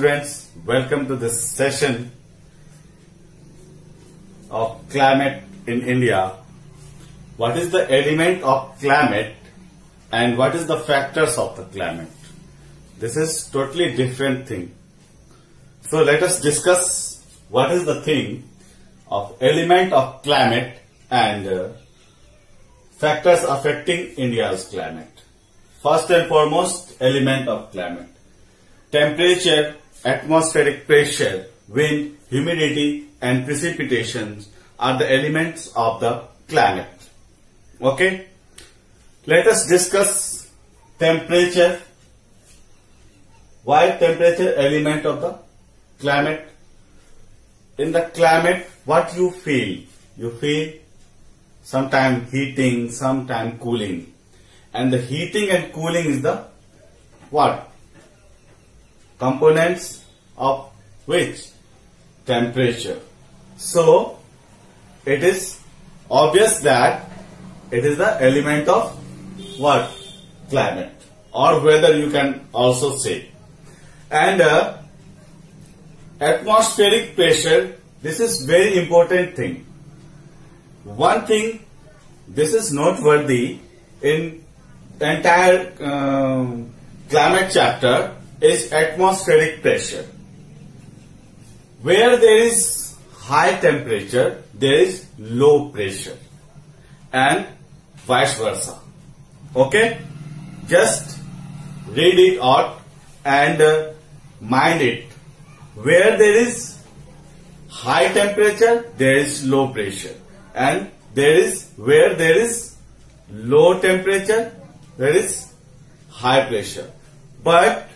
students, welcome to this session of climate in India. What is the element of climate and what is the factors of the climate? This is totally different thing. So let us discuss what is the thing of element of climate and factors affecting India's climate. First and foremost, element of climate. Temperature, atmospheric pressure, wind, humidity and precipitation are the elements of the climate. Okay? Let us discuss temperature. Why temperature element of the climate? In the climate, what you feel? You feel sometime heating, sometime cooling. And the heating and cooling is the what? Components of which? Temperature. So, it is obvious that it is the element of what? Climate or weather, you can also say. And atmospheric pressure, this is very important thing. One thing, this is noteworthy in the entire climate chapter is atmospheric pressure. Where there is high temperature, there is low pressure and vice versa. Okay? Just read it out and mind it. Where there is high temperature, there is low pressure. And where there is low temperature, there is high pressure. But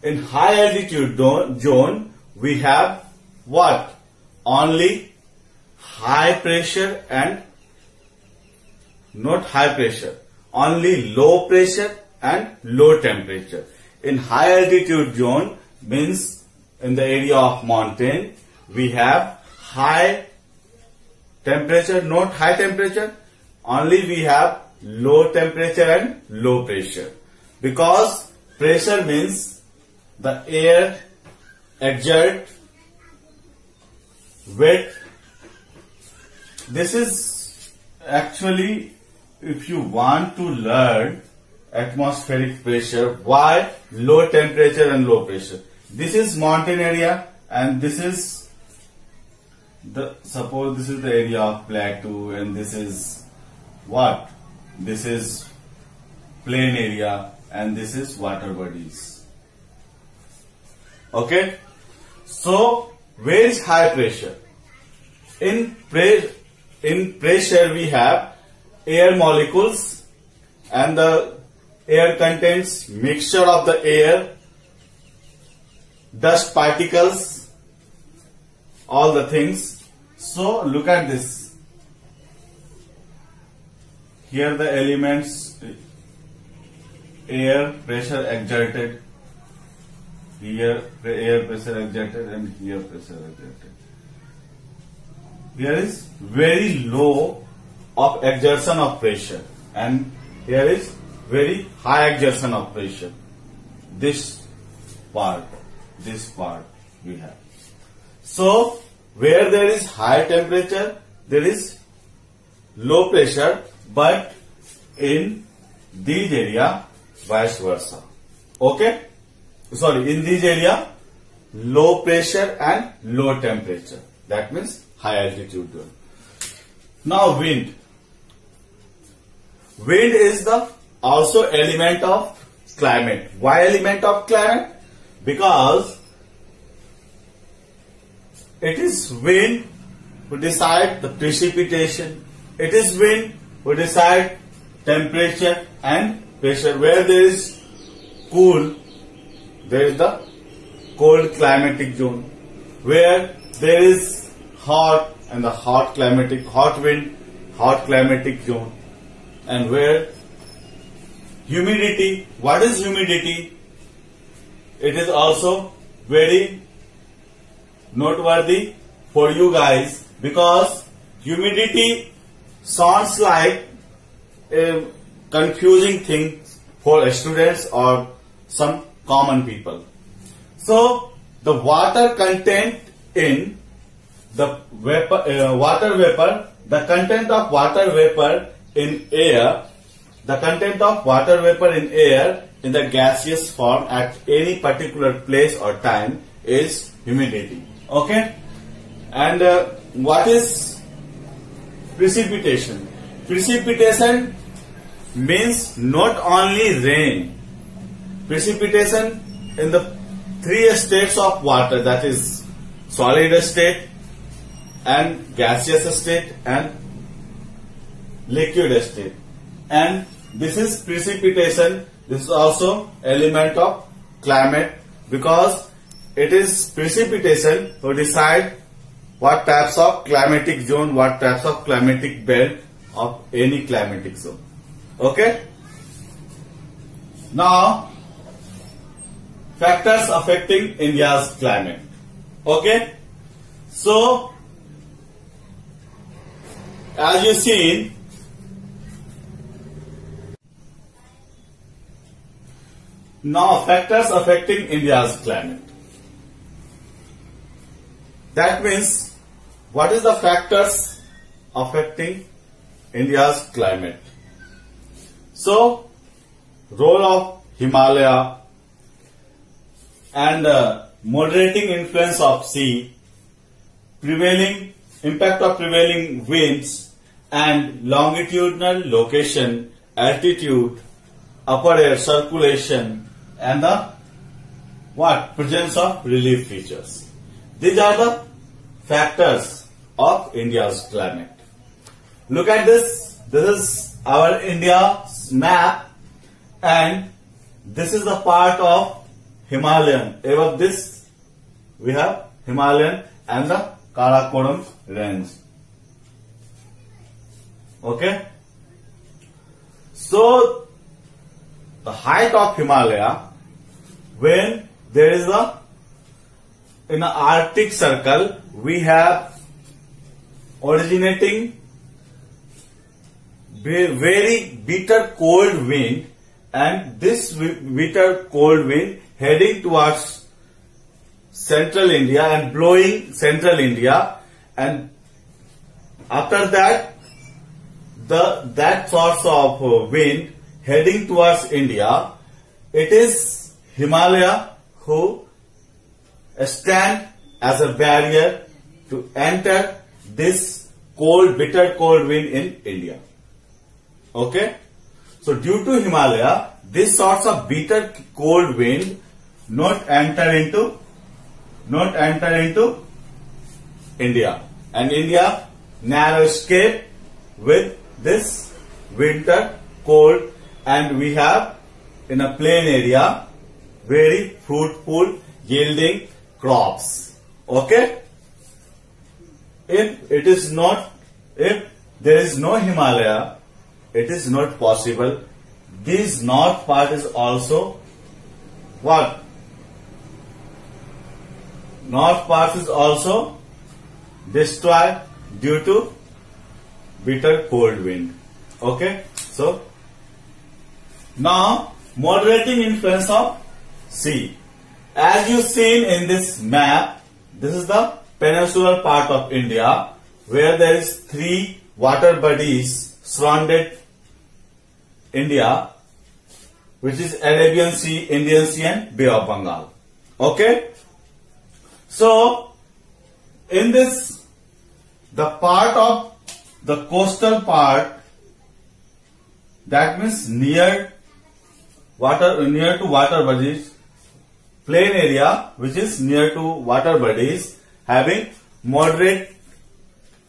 in high altitude zone, we have what? Only high pressure and not high pressure. Only low pressure and low temperature. In high altitude zone means in the area of mountain, we have high temperature, not high temperature. Only we have low temperature and low pressure. Because pressure means the air exert weight. This is actually, if you want to learn atmospheric pressure, why low temperature and low pressure. This is mountain area and this is suppose this is the area of plateau and this is what? This is plain area and this is water bodies. Okay? So, where is high pressure? In pressure we have air molecules and the air contains mixture of the air, dust particles, all the things. So, look at this. Here the elements, air pressure exerted, here air pressure exerted and here pressure exerted. Here is very low of exertion of pressure and here is very high exertion of pressure. This part we have. So, where there is high temperature, there is low pressure, but in these area, vice versa. Okay? Sorry, in this area, low pressure and low temperature. That means high altitude zone. Now wind. Wind is the also element of climate. Why element of climate? Because it is wind who decide the precipitation. It is wind who decide temperature and pressure. Where there is cool, there is the cold climatic zone. Where there is hot and the hot wind, hot climatic zone. And where humidity, what is humidity? It is also very noteworthy for you guys because humidity sounds like a confusing thing for students or some common people. So the water content in the water vapor, the content of water vapor in air, the content of water vapor in air in the gaseous form at any particular place or time is humidity. Okay? And what is precipitation? Precipitation means not only rain. Precipitation in the three states of water, that is solid state and gaseous state and liquid state. And this is precipitation. This is also element of climate, because it is precipitation to decide what types of climatic zone, what types of climatic belt of any climatic zone. Okay? Now, factors affecting India's climate. Okay? So, as you seen, now factors affecting India's climate. That means, what is the factors affecting India's climate? So, role of Himalaya and moderating influence of sea, prevailing impact of prevailing winds and longitudinal location, altitude, upper air circulation, and the presence of relief features. These are the factors of India's climate. Look at this. This is our India's map, and this is the part of Himalayan. Above this, we have Himalayan and the Karakoram range. Okay? So, the height of Himalaya, when there is in the Arctic Circle, we have originating very bitter cold wind, and this bitter cold wind heading towards central India and blowing central India, and after that that source of wind heading towards India, it is Himalaya who stand as a barrier to enter this bitter cold wind in India. Okay? So due to Himalaya, this sorts of bitter cold wind not enter into India, and India narrow escape with this winter cold, and we have in a plain area very fruitful yielding crops. Okay? If there is no Himalaya, it is not possible. This north part is also what? North part is also destroyed due to bitter cold wind. Okay? So, now moderating influence of sea. As you seen in this map, this is the peninsular part of India, where there is 3 water bodies surrounded India, which is Arabian Sea, Indian Sea and Bay of Bengal. Okay? So, in this, the part of the coastal part, that means near to water bodies, plain area which is near to water bodies, having moderate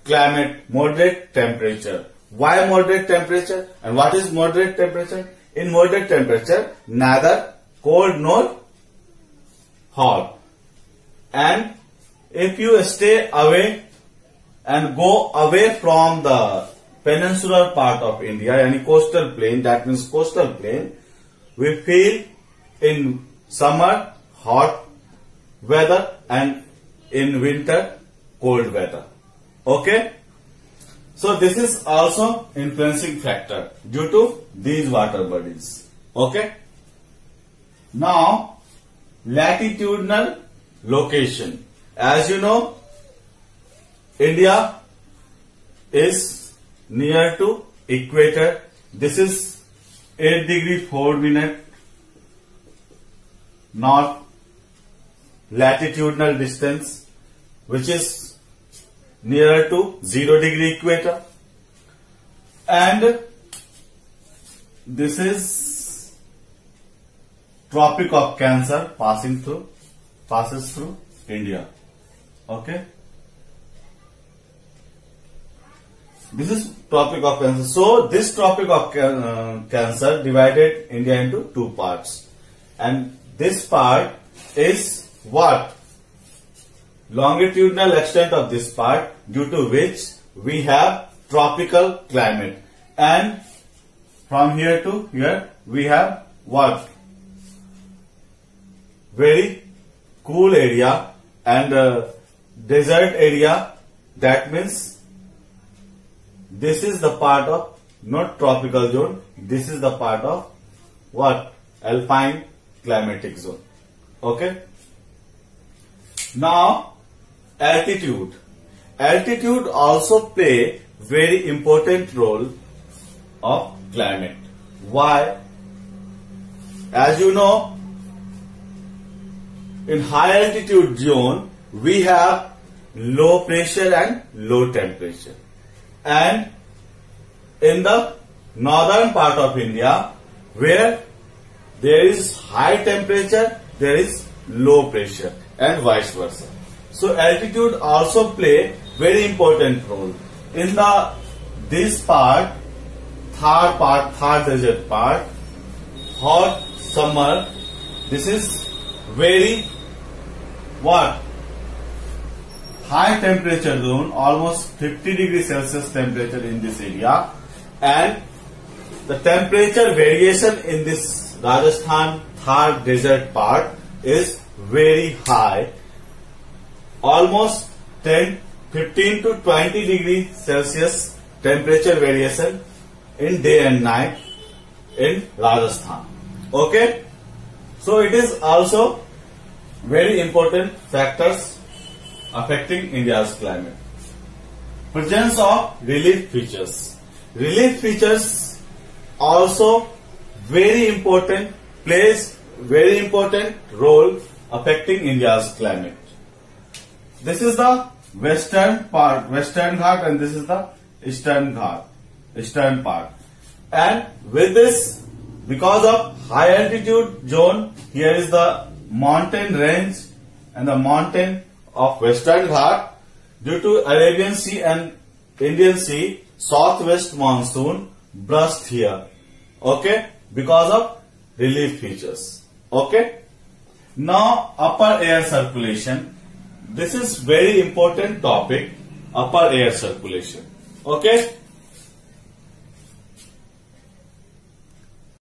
climate, moderate temperature. Why moderate temperature? And what is moderate temperature? In moderate temperature, neither cold nor hot. And if you stay away and go away from the peninsular part of India, any coastal plain, that means coastal plain, we feel in summer hot weather and in winter cold weather. Okay? So this is also influencing factor due to these water bodies. Okay? Now, latitudinal location. As you know, India is near to equator. This is 8 degree 4 minute north latitudinal distance, which is nearer to 0 degree equator, and this is Tropic of Cancer passes through India. Okay, this is Tropic of Cancer. So this Tropic of Cancer divided India into two parts, and this part is what? Longitudinal extent of this part, due to which we have tropical climate, and from here to here we have what? Very cool area and desert area. That means this is the part of not tropical zone, this is the part of what? Alpine climatic zone. Okay. Now altitude. Altitude also play very important role of climate. Why? As you know, in high altitude zone we have low pressure and low temperature, and in the northern part of India where there is high temperature there is low pressure, and vice versa. So altitude also play very important role in this part, Thar desert part, hot summer. This is very what? High temperature zone, almost 50 degrees Celsius temperature in this area, and the temperature variation in this Rajasthan Thar desert part is very high, almost 15 to 20 degrees Celsius temperature variation in day and night in Rajasthan. Okay, so it is also very important factors affecting India's climate. Presence of relief features. Relief features also very important, plays very important role affecting India's climate. This is the western part, Western Ghat, and this is the Eastern Ghat, eastern part. And with this, because of high altitude zone, here is the mountain range and the mountain of Western Ghat. Due to Arabian Sea and Indian Sea, southwest monsoon burst here. Okay, because of relief features. Okay. Now upper air circulation. This is very important topic, upper air circulation. Okay.